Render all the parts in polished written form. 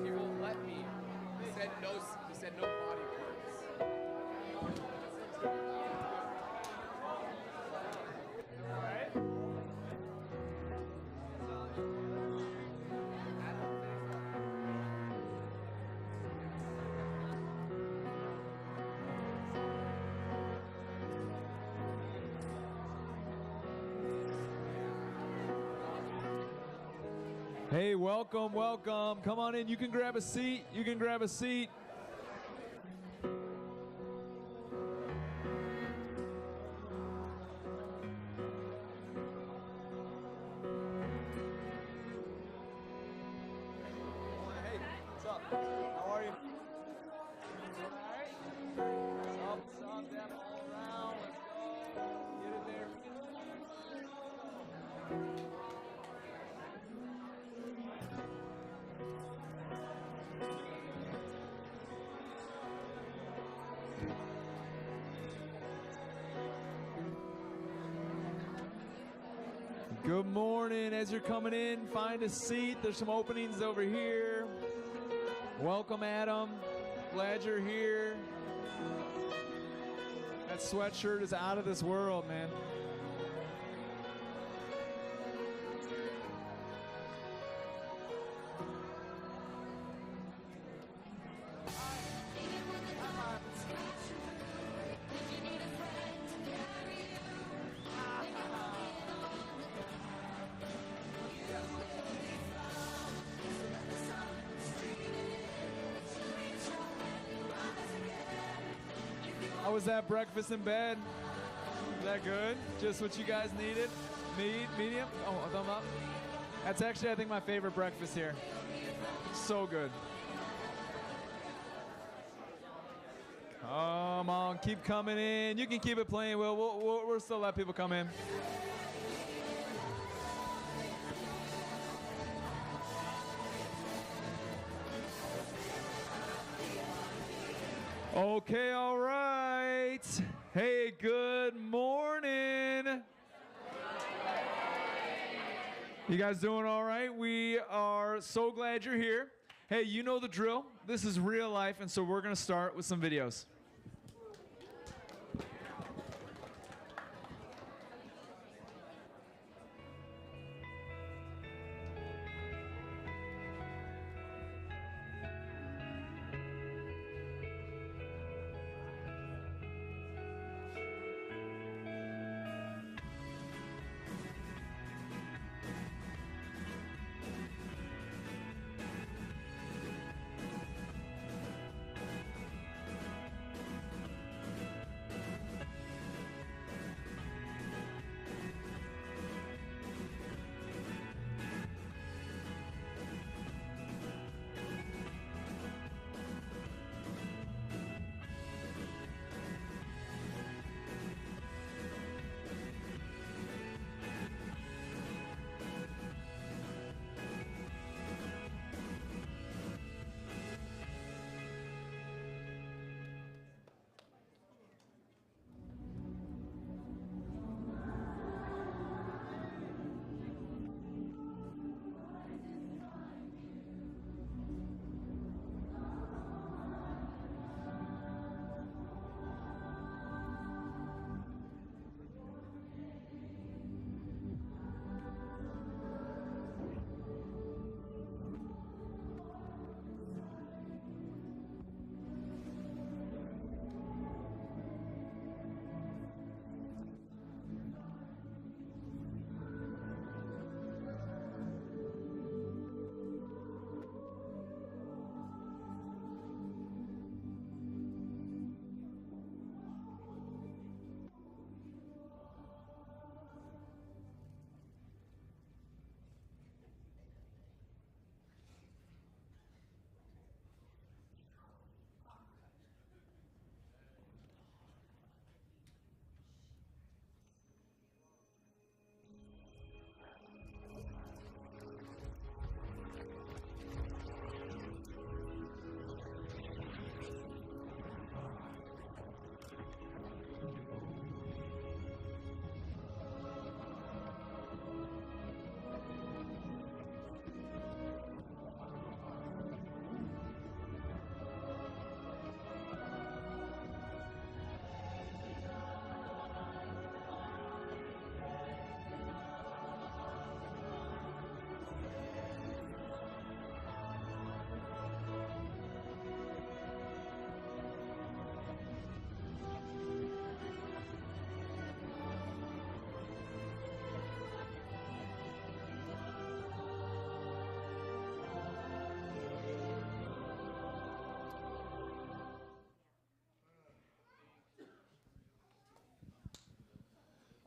He won't let me. He said no body parts. Hey, welcome, welcome. Come on in. You can grab a seat. You can grab a seat. Hey, what's up? How are you? All right. Up, down, all around. Let's go. Get it there. Good morning. As you're coming in, find a seat. There's some openings over here. Welcome, Adam. Glad you're here. That sweatshirt is out of this world, man. How was that breakfast in bed? Is that good? Just what you guys needed? Medium? Oh, a thumb up? That's actually, I think, my favorite breakfast here. So good. Come on, keep coming in. You can keep it playing. We'll still let people come in. Okay, all right. Hey, good morning. You guys doing all right? We are so glad you're here. Hey, you know the drill. This is real life, and so we're going to start with some videos.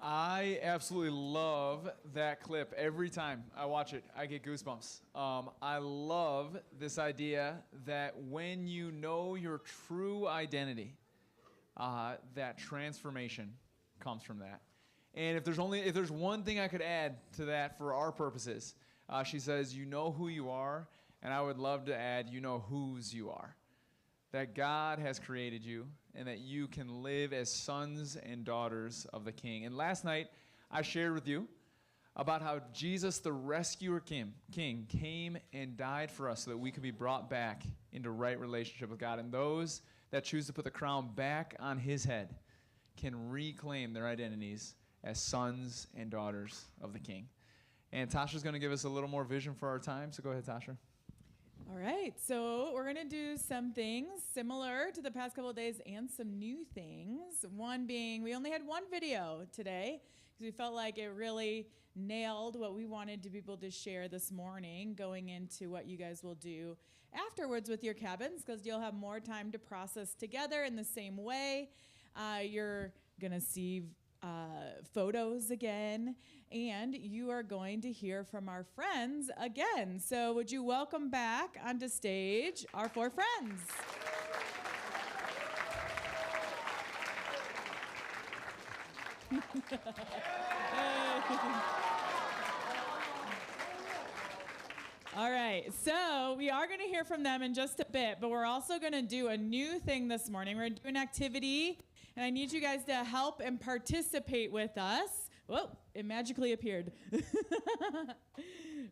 I absolutely love that clip. Every time I watch it, I get goosebumps. I love this idea that when you know your true identity, that transformation comes from that. And if there's one thing I could add to that for our purposes, she says, you know who you are, and I would love to add, you know whose you are. That God has created you, and that you can live as sons and daughters of the King. And last night, I shared with you about how Jesus, the rescuer King, came and died for us so that we could be brought back into right relationship with God. And those that choose to put the crown back on his head can reclaim their identities as sons and daughters of the King. And Tasha's going to give us a little more vision for our time, so go ahead, Tasha. All right, so we're going to do some things similar to the past couple of days and some new things. One being, we only had one video today because we felt like it really nailed what we wanted to be able to share this morning going into what you guys will do afterwards with your cabins, because you'll have more time to process together in the same way. You're going to see photos again, and you are going to hear from our friends again. So would you welcome back onto stage our four friends? All right, so we are going to hear from them in just a bit, but we're also going to do a new thing this morning. We're going to do an activity, and I need you guys to help and participate with us. Whoa, it magically appeared.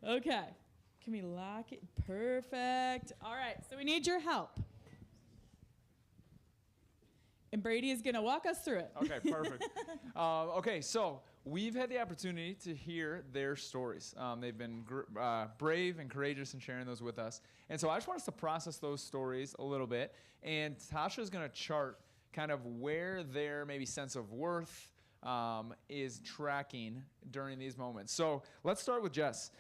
Okay, can we lock it? Perfect. All right, so we need your help. And Brady is going to walk us through it. Okay, perfect. Okay, so we've had the opportunity to hear their stories. They've been brave and courageous in sharing those with us. And so I just want us to process those stories a little bit. And Tasha is going to chart kind of where their maybe sense of worth is tracking during these moments. So let's start with Jess.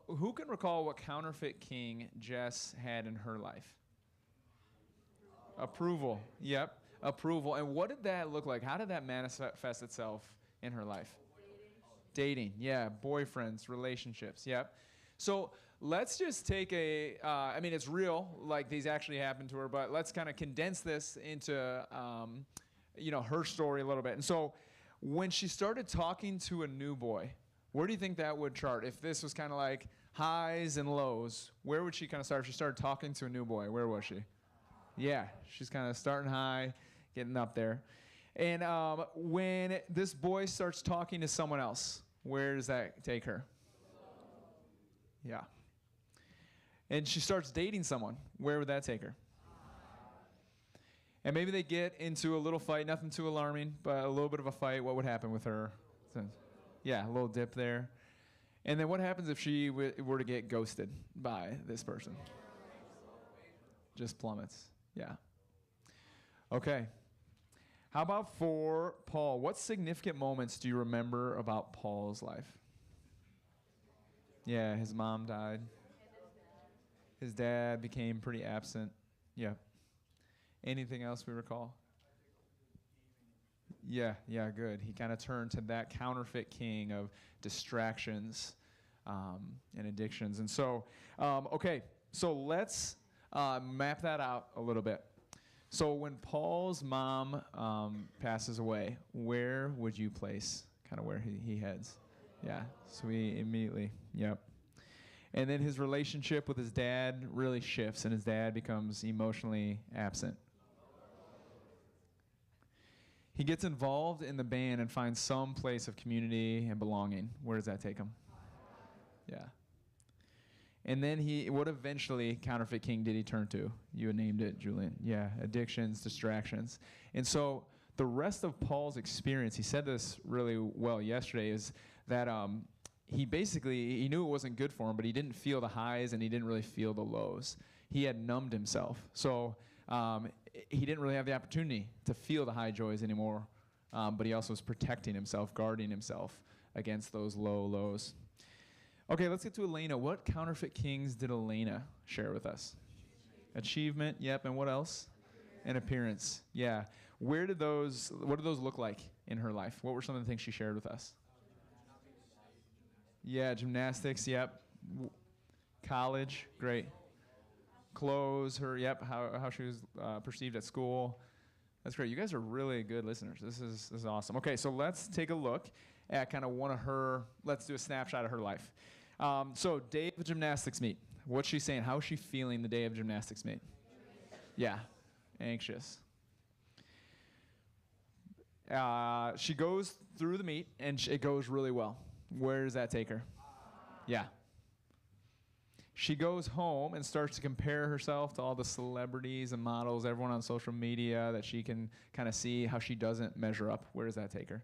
Who can recall what counterfeit king Jess had in her life? Approval. Yep. Approval. And what did that look like? How did that manifest itself in her life? Dating. Yeah. Boyfriends, relationships. Yep. So let's just take I mean, it's real, like these actually happened to her, but let's kind of condense this into, her story a little bit. And so when she started talking to a new boy, where do you think that would chart? If this was kind of like highs and lows, where would she kind of start? If she started talking to a new boy, where was she? Yeah, she's kind of starting high, getting up there. And when this boy starts talking to someone else, where does that take her? Yeah. And she starts dating someone, where would that take her? And maybe they get into a little fight, nothing too alarming, but a little bit of a fight. What would happen with her? Yeah, a little dip there. And then what happens if she were to get ghosted by this person? Just plummets. Yeah. Okay. How about for Paul? What significant moments do you remember about Paul's life? Yeah, his mom died. His dad became pretty absent. Yeah. Anything else we recall? Yeah, good. He kind of turned to that counterfeit king of distractions and addictions. And so, okay, so let's map that out a little bit. So when Paul's mom passes away, where would you place kind of where he heads? Yeah, so we immediately, yep. And then his relationship with his dad really shifts, and his dad becomes emotionally absent. He gets involved in the band and finds some place of community and belonging. Where does that take him? Yeah. And then what eventually counterfeit king did he turn to? You had named it, Julian. Yeah, addictions, distractions. And so the rest of Paul's experience, he said this really well yesterday, is that he knew it wasn't good for him, but he didn't feel the highs and he didn't really feel the lows. He had numbed himself. So he didn't really have the opportunity to feel the high joys anymore, but he also was protecting himself, guarding himself against those low lows. Okay, let's get to Elena. What counterfeit kings did Elena share with us? Achievement, yep, and what else? And appearance, yeah. What did those look like in her life? What were some of the things she shared with us? Yeah, gymnastics, yep. College, great. Clothes, how she was perceived at school. That's great. You guys are really good listeners. This is awesome. Okay, so let's take a look at kind of let's do a snapshot of her life. So day of gymnastics meet. What's she saying? How is she feeling the day of gymnastics meet? Yeah, anxious. She goes through the meet, and it goes really well. Where does that take her? Yeah. She goes home and starts to compare herself to all the celebrities and models, everyone on social media that she can kind of see how she doesn't measure up. Where does that take her?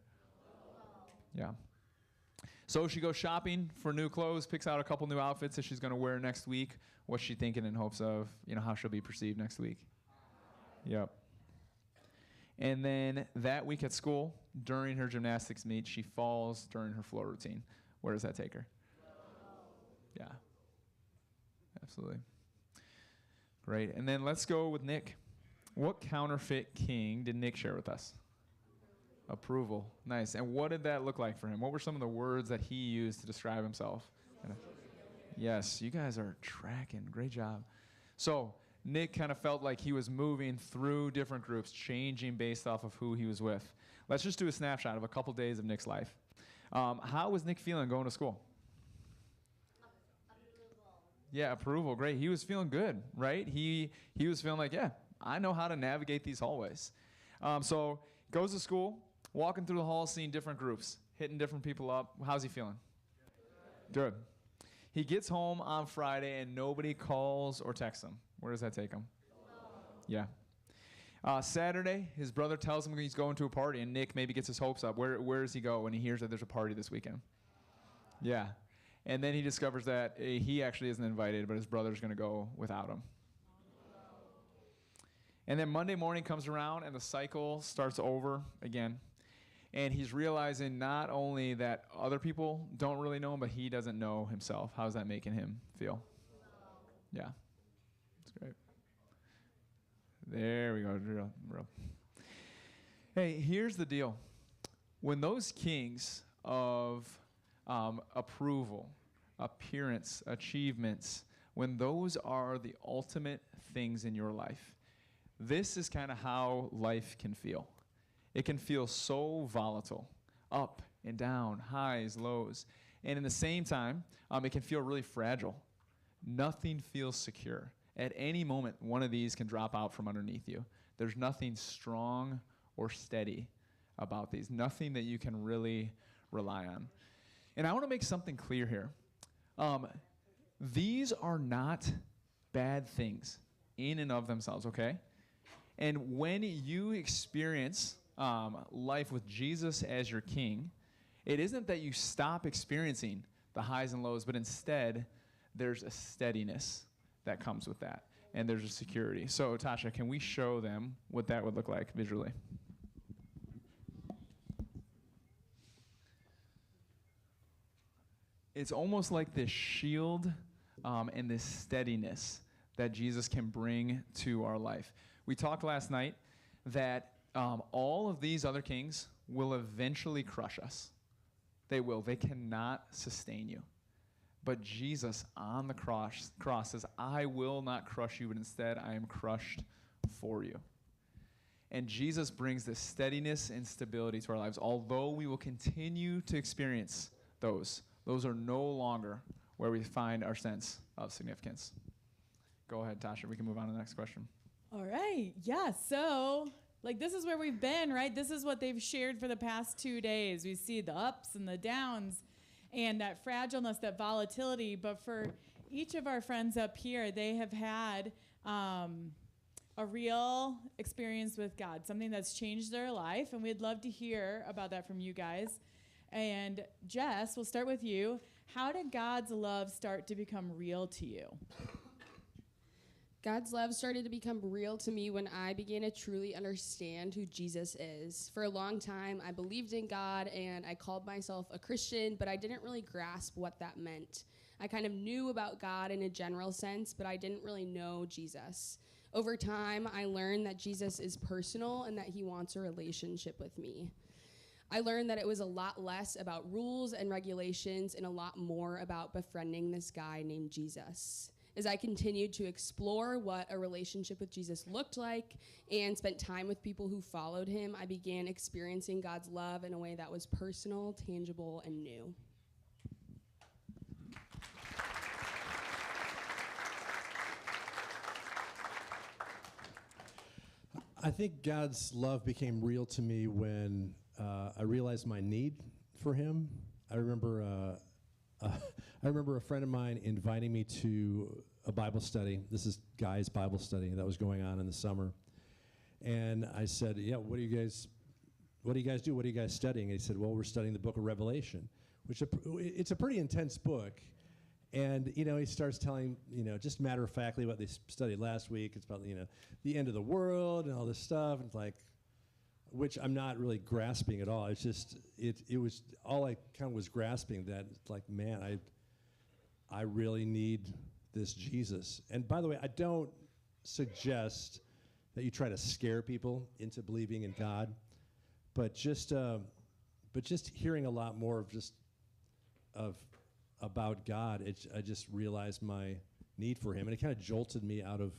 Yeah. So she goes shopping for new clothes, picks out a couple new outfits that she's going to wear next week. What's she thinking in hopes of, how she'll be perceived next week? Yep. And then that week at school, during her gymnastics meet, she falls during her floor routine. Where does that take her? Yeah. Absolutely. Great. And then let's go with Nick. What counterfeit king did Nick share with us? Approval. Nice. And what did that look like for him? What were some of the words that he used to describe himself? Yes, you guys are tracking. Great job. So Nick kind of felt like he was moving through different groups, changing based off of who he was with. Let's just do a snapshot of a couple days of Nick's life. How was Nick feeling going to school? Yeah, approval. Great. He was feeling good, right? He was feeling like, yeah, I know how to navigate these hallways. So goes to school, walking through the halls, seeing different groups, hitting different people up. How's he feeling? Good. He gets home on Friday and nobody calls or texts him. Where does that take him? Yeah. Saturday, his brother tells him he's going to a party, and Nick maybe gets his hopes up. Where does he go when he hears that there's a party this weekend? Yeah. And then he discovers that he actually isn't invited, but his brother's going to go without him. And then Monday morning comes around, and the cycle starts over again. And he's realizing not only that other people don't really know him, but he doesn't know himself. How's that making him feel? Yeah. That's great. There we go. Real. Hey, here's the deal. When those kings of approval, appearance, achievements, when those are the ultimate things in your life, this is kind of how life can feel. It can feel so volatile, up and down, highs, lows. And in the same time, it can feel really fragile. Nothing feels secure. At any moment, one of these can drop out from underneath you. There's nothing strong or steady about these, nothing that you can really rely on. And I want to make something clear here. These are not bad things in and of themselves, okay? And when you experience life with Jesus as your king, it isn't that you stop experiencing the highs and lows, but instead there's a steadiness that comes with that, and there's a security. So, Tasha, can we show them what that would look like visually? It's almost like this shield and this steadiness that Jesus can bring to our life. We talked last night that all of these other kings will eventually crush us. They will. They cannot sustain you. But Jesus on the cross says, I will not crush you, but instead I am crushed for you. And Jesus brings this steadiness and stability to our lives. Although we will continue to experience those are no longer where we find our sense of significance. Go ahead, Tasha. We can move on to the next question. All right. Yeah. So, this is where we've been, right? This is what they've shared for the past 2 days. We see the ups and the downs and that fragileness, that volatility. But for each of our friends up here, they have had a real experience with God, something that's changed their life. And we'd love to hear about that from you guys. And Jess, we'll start with you. How did God's love start to become real to you? God's love started to become real to me when I began to truly understand who Jesus is. For a long time, I believed in God and I called myself a Christian, but I didn't really grasp what that meant. I kind of knew about God in a general sense, but I didn't really know Jesus. Over time, I learned that Jesus is personal and that he wants a relationship with me. I learned that it was a lot less about rules and regulations and a lot more about befriending this guy named Jesus. As I continued to explore what a relationship with Jesus looked like and spent time with people who followed him, I began experiencing God's love in a way that was personal, tangible, and new. I think God's love became real to me when I realized my need for him. I remember a friend of mine inviting me to a Bible study. This is Guy's Bible study that was going on in the summer. And I said, yeah, what do you guys do? What are you guys studying? And he said, well, we're studying the book of Revelation, which it's a pretty intense book. And, he starts telling, just matter-of-factly what they studied last week. It's about, the end of the world and all this stuff. And it's like, which I'm not really grasping at all. It's just, it was, all I kind of was grasping that, like, man, I really need this Jesus. And by the way, I don't suggest that you try to scare people into believing in God, but just hearing a lot more about God, I just realized my need for him, and it kind of jolted me out of,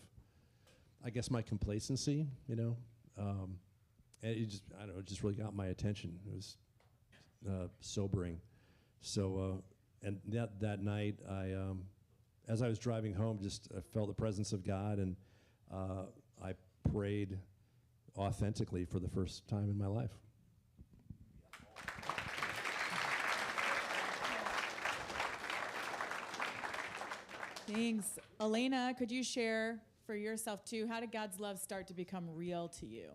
I guess, my complacency, and it just really got my attention. It was sobering. So, and that night, as I was driving home, I felt the presence of God, and I prayed authentically for the first time in my life. Thanks. Elena, could you share for yourself too, how did God's love start to become real to you?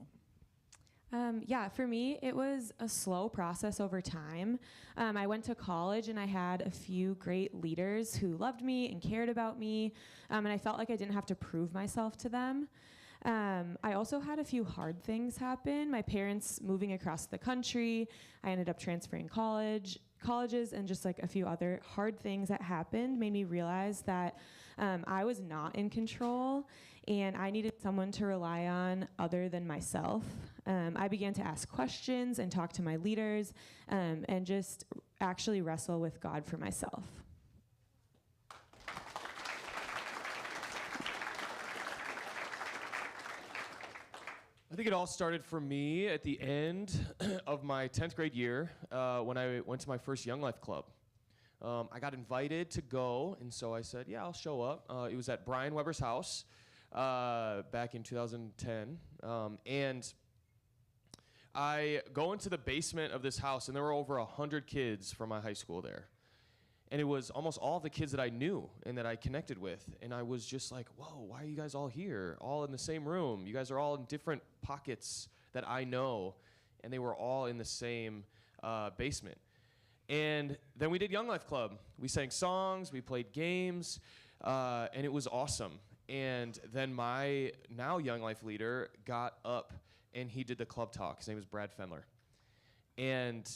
For me, it was a slow process over time. I went to college and I had a few great leaders who loved me and cared about me, and I felt like I didn't have to prove myself to them. I also had a few hard things happen. My parents moving across the country, I ended up transferring colleges, and just like a few other hard things that happened made me realize that I was not in control and I needed someone to rely on other than myself. I began to ask questions and talk to my leaders, and just actually wrestle with God for myself. I think it all started for me at the end of my 10th grade year when I went to my first Young Life Club. I got invited to go, and so I said, yeah, I'll show up. It was at Brian Weber's house back in 2010. And I go into the basement of this house, and there were over 100 kids from my high school there. And it was almost all the kids that I knew and that I connected with. And I was just like, whoa, why are you guys all here? All in the same room. You guys are all in different pockets that I know. And they were all in the same basement. And then we did Young Life Club. We sang songs, we played games, and it was awesome. And then my now Young Life leader got up and he did the club talk. His name was Brad Fendler. And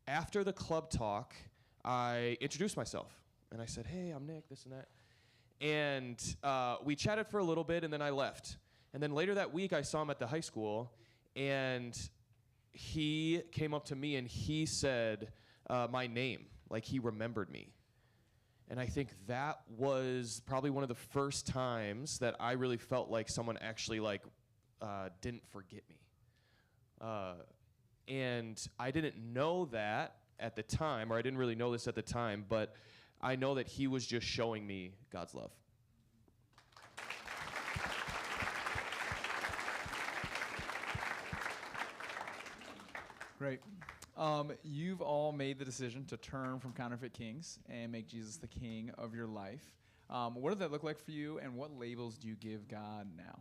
after the club talk, I introduced myself, and I said, hey, I'm Nick, this and that. And we chatted for a little bit, and then I left. And then later that week, I saw him at the high school, and he came up to me, and he said my name, like he remembered me. And I think that was probably one of the first times that I really felt like someone actually didn't forget me. And I didn't know that at the time, or I didn't really know this at the time, but I know that he was just showing me God's love. Great. You've all made the decision to turn from counterfeit kings and make Jesus the king of your life. What does that look like for you, and what labels do you give God now?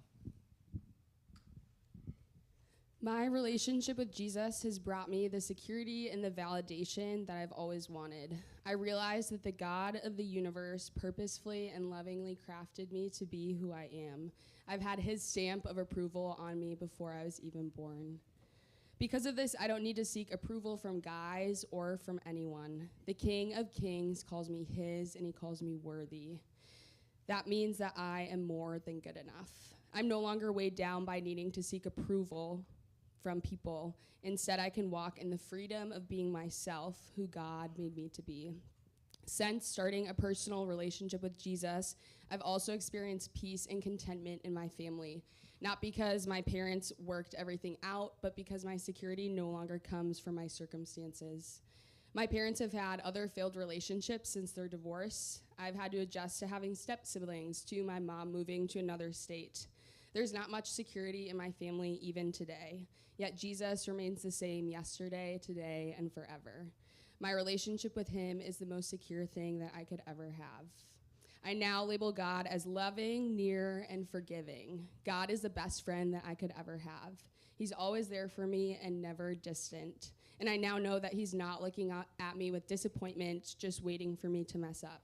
My relationship with Jesus has brought me the security and the validation that I've always wanted. I realized that the God of the universe purposefully and lovingly crafted me to be who I am. I've had his stamp of approval on me before I was even born. Because of this, I don't need to seek approval from guys or from anyone. The King of Kings calls me his, and he calls me worthy. That means that I am more than good enough. I'm no longer weighed down by needing to seek approval from people. Instead, I can walk in the freedom of being myself, who God made me to be. Since starting a personal relationship with Jesus, I've also experienced peace and contentment in my family. Not because my parents worked everything out, but because my security no longer comes from my circumstances. My parents have had other failed relationships since their divorce. I've had to adjust to having step-siblings, to my mom moving to another state. There's not much security in my family even today, yet Jesus remains the same yesterday, today, and forever. My relationship with him is the most secure thing that I could ever have. I now label God as loving, near, and forgiving. God is the best friend that I could ever have. He's always there for me and never distant. And I now know that he's not looking at me with disappointment, just waiting for me to mess up.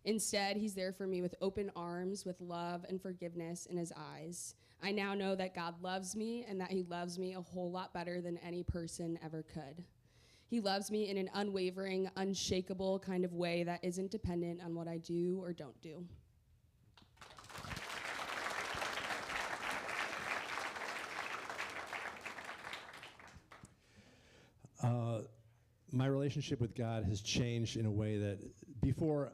Instead, he's there for me with open arms, with love and forgiveness in his eyes. I now know that God loves me and that he loves me a whole lot better than any person ever could. He loves me in an unwavering, unshakable kind of way that isn't dependent on what I do or don't do. My relationship with God has changed in a way that before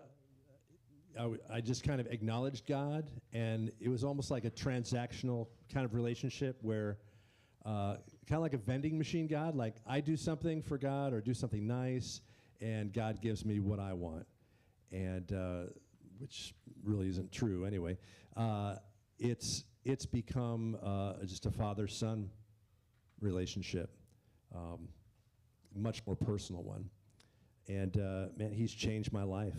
I just kind of acknowledged God, and it was almost like a transactional kind of relationship where kind of like a vending machine God, like I do something for God or do something nice, and God gives me what I want, and which really isn't true anyway. It's become just a father-son relationship. Much more personal one. And man, he's changed my life.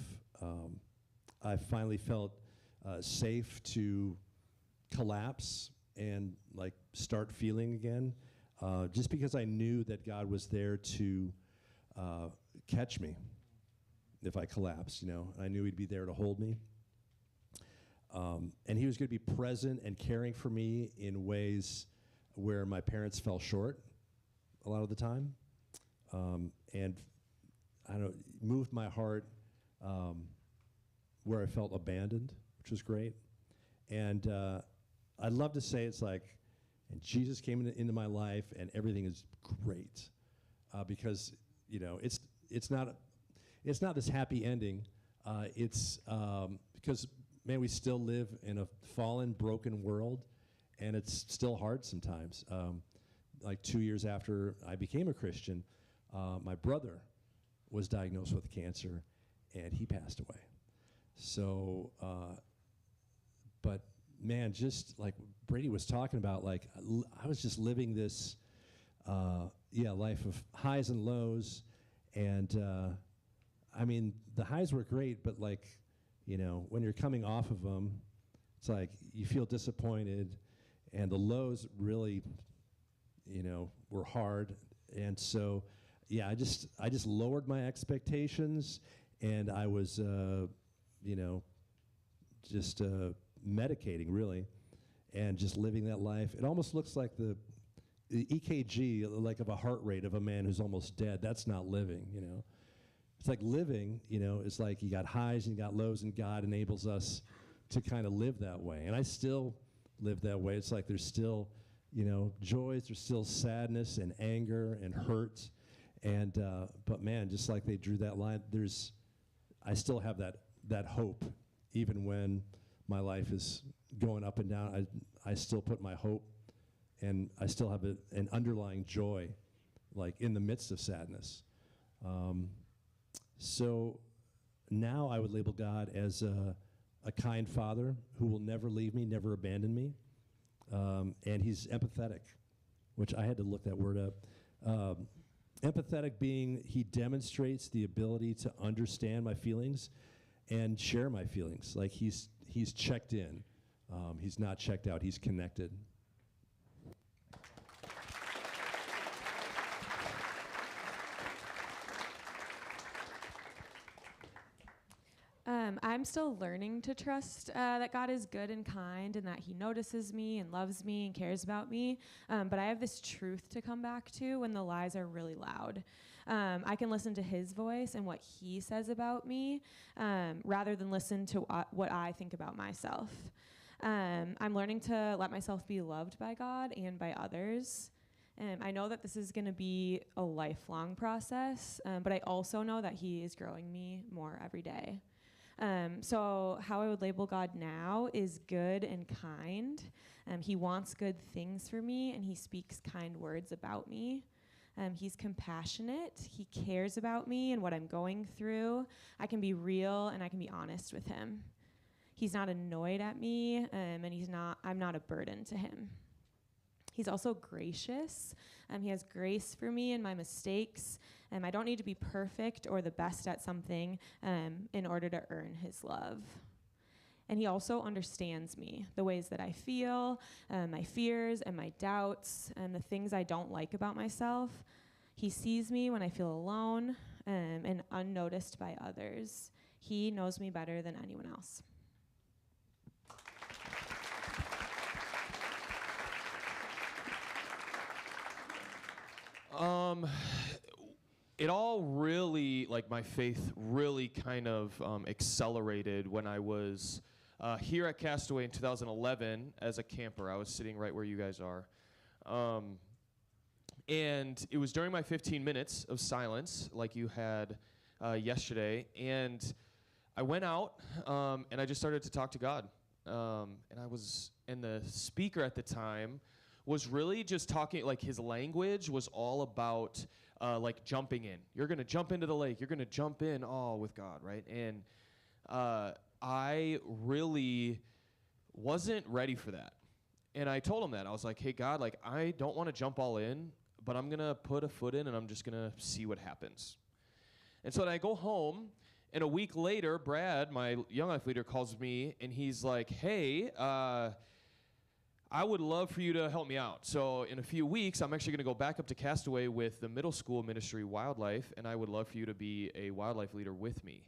I finally felt safe to collapse and like start feeling again, just because I knew that God was there to catch me if I collapsed, you know. I knew he'd be there to hold me. And he was going to be present and caring for me in ways where my parents fell short a lot of the time. And I don't know, moved my heart where I felt abandoned, which was great. And I'd love to say it's like, and Jesus came into my life and everything is great, because you know it's not this happy ending. It's because man, we still live in a fallen, broken world, and it's still hard sometimes. Like 2 years after I became a Christian, my brother was diagnosed with cancer, and he passed away. So, but man, just like Brady was talking about, like I was just living this, life of highs and lows, and I mean the highs were great, but like, you know, when you're coming off of them, it's like you feel disappointed, and the lows really, you know, were hard, and so. Yeah, I just lowered my expectations, and I was, just medicating really, and just living that life. It almost looks like the EKG, like of a heart rate of a man who's almost dead. That's not living, you know. It's like living, you know. It's like you got highs and you got lows, and God enables us to kind of live that way. And I still live that way. It's like there's still, you know, joys. There's still sadness and anger and hurt. And but man, just like they drew that line, I still have that hope, even when my life is going up and down. I still put my hope, and I still have an underlying joy, like in the midst of sadness. So now I would label God as a kind father who will never leave me, never abandon me, and he's empathetic, which I had to look that word up. Empathetic being he demonstrates the ability to understand my feelings and share my feelings. Like he's checked in. He's not checked out. He's connected. I'm still learning to trust that God is good and kind and that he notices me and loves me and cares about me. But I have this truth to come back to when the lies are really loud. I can listen to his voice and what he says about me rather than listen to what I think about myself. I'm learning to let myself be loved by God and by others. I know that this is going to be a lifelong process, but I also know that he is growing me more every day. So how I would label God now is good and kind. He wants good things for me, and he speaks kind words about me. He's compassionate. He cares about me and what I'm going through. I can be real and I can be honest with him. He's not annoyed at me, and I'm not a burden to him. He's also gracious. He has grace for me and my mistakes. I don't need to be perfect or the best at something in order to earn his love. And he also understands me, the ways that I feel, my fears and my doubts, and the things I don't like about myself. He sees me when I feel alone and unnoticed by others. He knows me better than anyone else. It all really, like my faith really kind of accelerated when I was here at Castaway in 2011 as a camper. I was sitting right where you guys are. And it was during my 15 minutes of silence, like you had yesterday. And I went out and I just started to talk to God. And the speaker at the time was really just talking, like his language was all about like jumping in. You're going to jump into the lake. You're going to jump in all with God, right? And I really wasn't ready for that. And I told him that. I was like, hey, God, like I don't want to jump all in, but I'm going to put a foot in and I'm just going to see what happens. And so then I go home, and a week later, Brad, my Young Life leader, calls me, and he's like, hey, I would love for you to help me out. So in a few weeks, I'm actually going to go back up to Castaway with the middle school ministry Wildlife, and I would love for you to be a wildlife leader with me.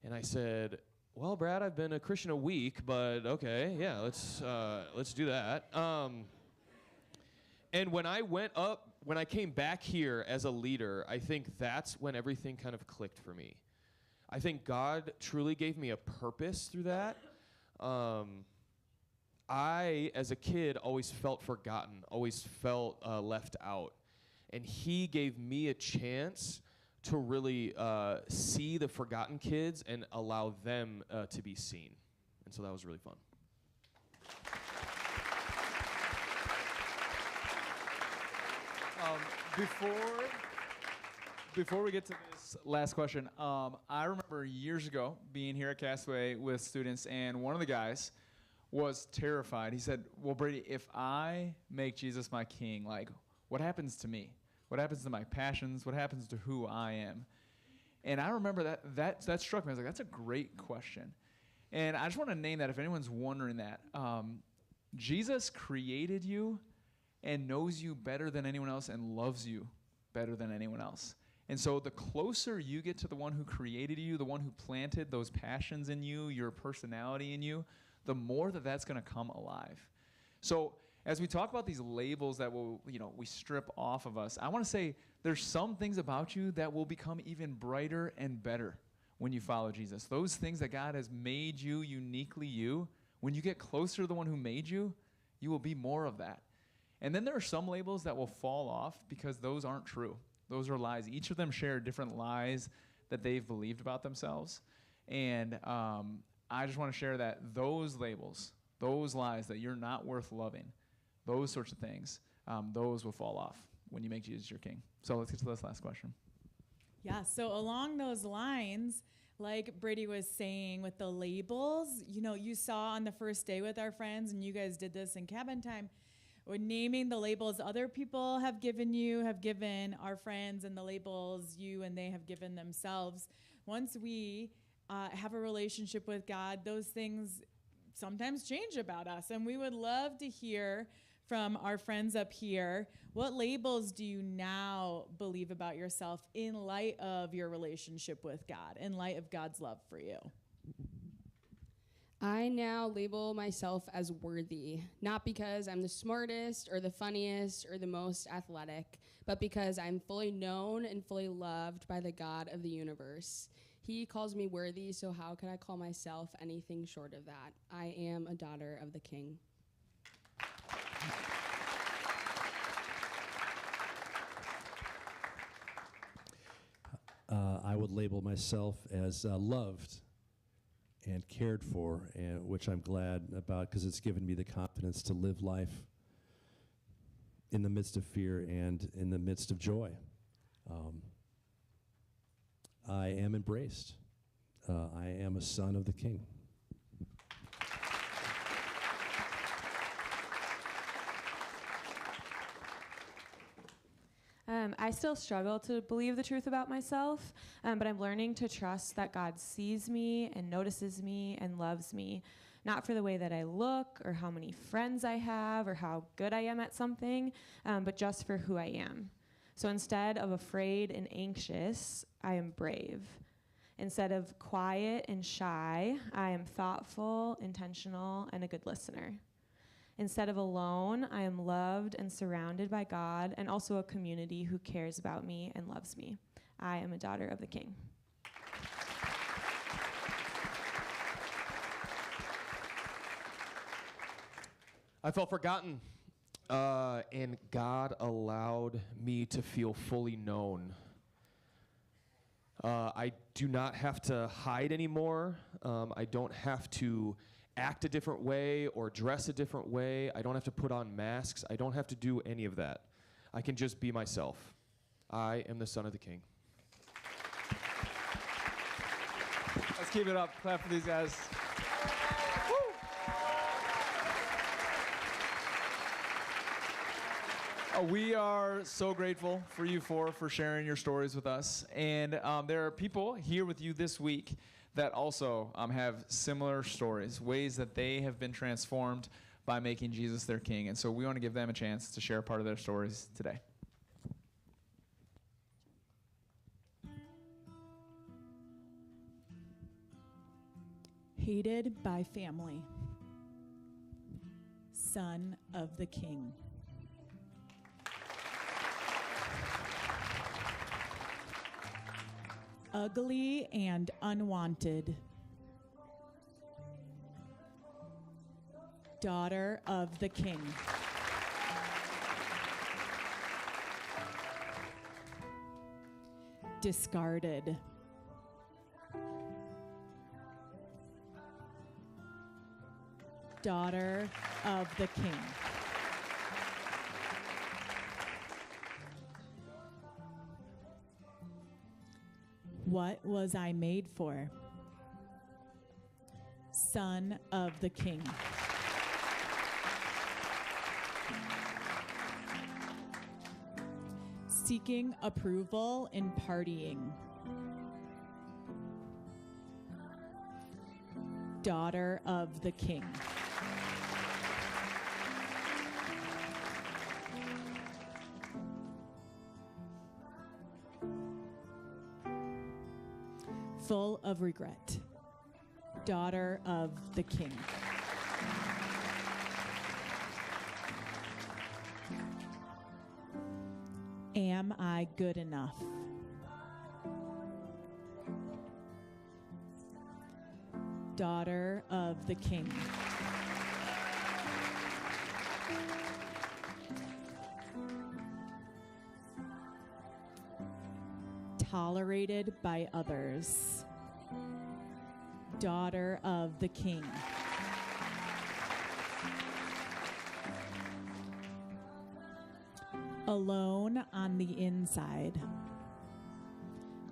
And I said, well, Brad, I've been a Christian a week, but okay, yeah, let's do that. And when I came back here as a leader, I think that's when everything kind of clicked for me. I think God truly gave me a purpose through that. I, as a kid, always felt forgotten, always felt left out. And he gave me a chance to really see the forgotten kids and allow them to be seen. And so that was really fun. Before we get to this last question, I remember years ago being here at Castaway with students, and one of the guys was terrified. He said, well, Brady, if I make Jesus my king, like, what happens to me? What happens to my passions? What happens to who I am? And I remember that struck me. I was like, that's a great question. And I just want to name that if anyone's wondering that. Jesus created you and knows you better than anyone else and loves you better than anyone else. And so the closer you get to the one who created you, the one who planted those passions in you, your personality in you, the more that's going to come alive. So as we talk about these labels that we strip off of us, I want to say there's some things about you that will become even brighter and better when you follow Jesus. Those things that God has made you uniquely you, when you get closer to the one who made you, you will be more of that. And then there are some labels that will fall off because those aren't true. Those are lies. Each of them share different lies that they've believed about themselves. And I just want to share that those labels, those lies that you're not worth loving, those sorts of things, those will fall off when you make Jesus your king. So let's get to this last question. Yeah, so along those lines, like Brady was saying with the labels, you saw on the first day with our friends, and you guys did this in cabin time, we're naming the labels other people have given our friends, and the labels you and they have given themselves. Once we have a relationship with God, those things sometimes change about us. And we would love to hear from our friends up here, what labels do you now believe about yourself in light of your relationship with God, in light of God's love for you? I now label myself as worthy, not because I'm the smartest or the funniest or the most athletic, but because I'm fully known and fully loved by the God of the universe. He calls me worthy, so how could I call myself anything short of that? I am a daughter of the King. I would label myself as loved and cared for, and which I'm glad about because it's given me the confidence to live life in the midst of fear and in the midst of joy. I am embraced. I am a son of the King. I still struggle to believe the truth about myself, but I'm learning to trust that God sees me and notices me and loves me, not for the way that I look or how many friends I have or how good I am at something, but just for who I am. So instead of afraid and anxious, I am brave. Instead of quiet and shy, I am thoughtful, intentional, and a good listener. Instead of alone, I am loved and surrounded by God and also a community who cares about me and loves me. I am a daughter of the King. I felt forgotten, and God allowed me to feel fully known. I do not have to hide anymore. I don't have to act a different way or dress a different way. I don't have to put on masks. I don't have to do any of that. I can just be myself. I am the Son of the King. Let's keep it up. Clap for these guys. We are so grateful for you four for sharing your stories with us. And there are people here with you this week that also have similar stories, ways that they have been transformed by making Jesus their King. And so we want to give them a chance to share part of their stories today. Hated by family. Son of the King. Ugly and unwanted. Daughter of the King. Discarded. Daughter of the King. What was I made for? Son of the King. Seeking approval in partying. Daughter of the King. Full of regret. Daughter of the King. Am I good enough? Daughter of the King. Tolerated by others. Daughter of the King. Alone on the inside.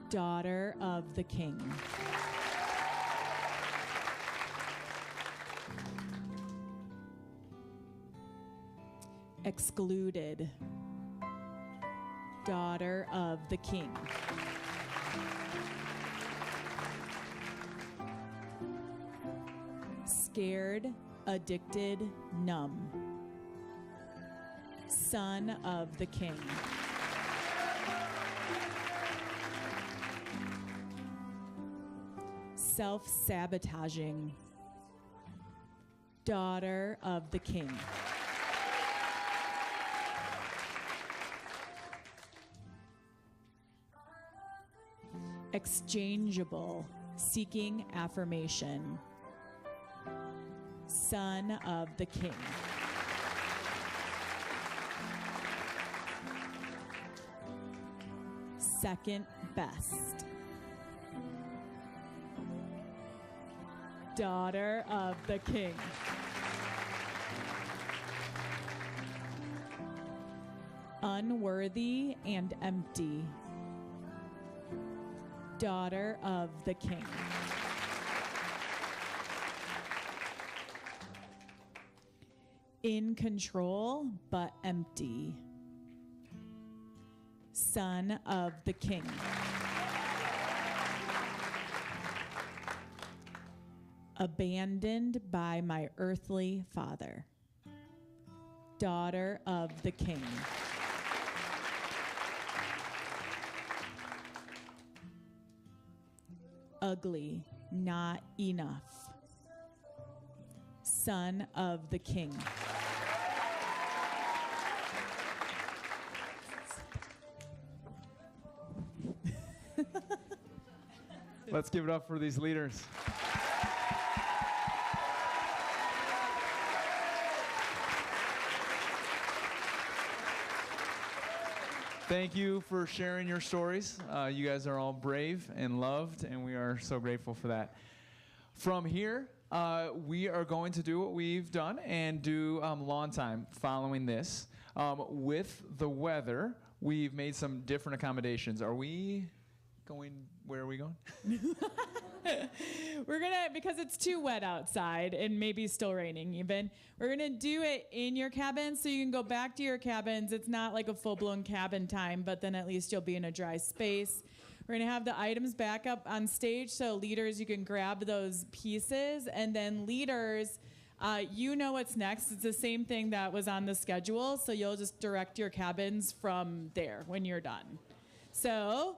Daughter of the King. Excluded. Daughter of the King. Scared, addicted, numb. Son of the King. Self-sabotaging. Daughter of the King. Exchangeable, seeking affirmation. Son of the King. Second best. daughter of the king. Unworthy and empty, daughter of the king. In control but empty, son of the king. Abandoned by my earthly father, daughter of the king. Ugly, not enough, son of the king. Let's give it up for these leaders. Thank you for sharing your stories. You guys are all brave and loved, and we are so grateful for that. From here, we are going to do what we've done and do lawn time following this. With the weather, we've made some different accommodations. Are we going, where are we going? We're gonna, because it's too wet outside and maybe still raining even, we're gonna do it in your cabins so you can go back to your cabins. It's not like a full-blown cabin time, but then at least you'll be in a dry space. We're gonna have the items back up on stage, so leaders, you can grab those pieces, and then leaders, you know what's next. It's the same thing that was on the schedule, so you'll just direct your cabins from there when you're done. So,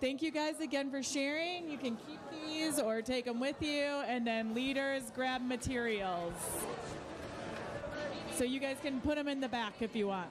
thank you guys again for sharing. You can keep these or take them with you, and then leaders, grab materials. So you guys can put them in the back if you want.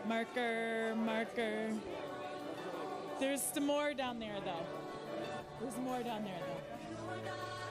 Marker, marker. There's some more down there, though. There's more down there, though.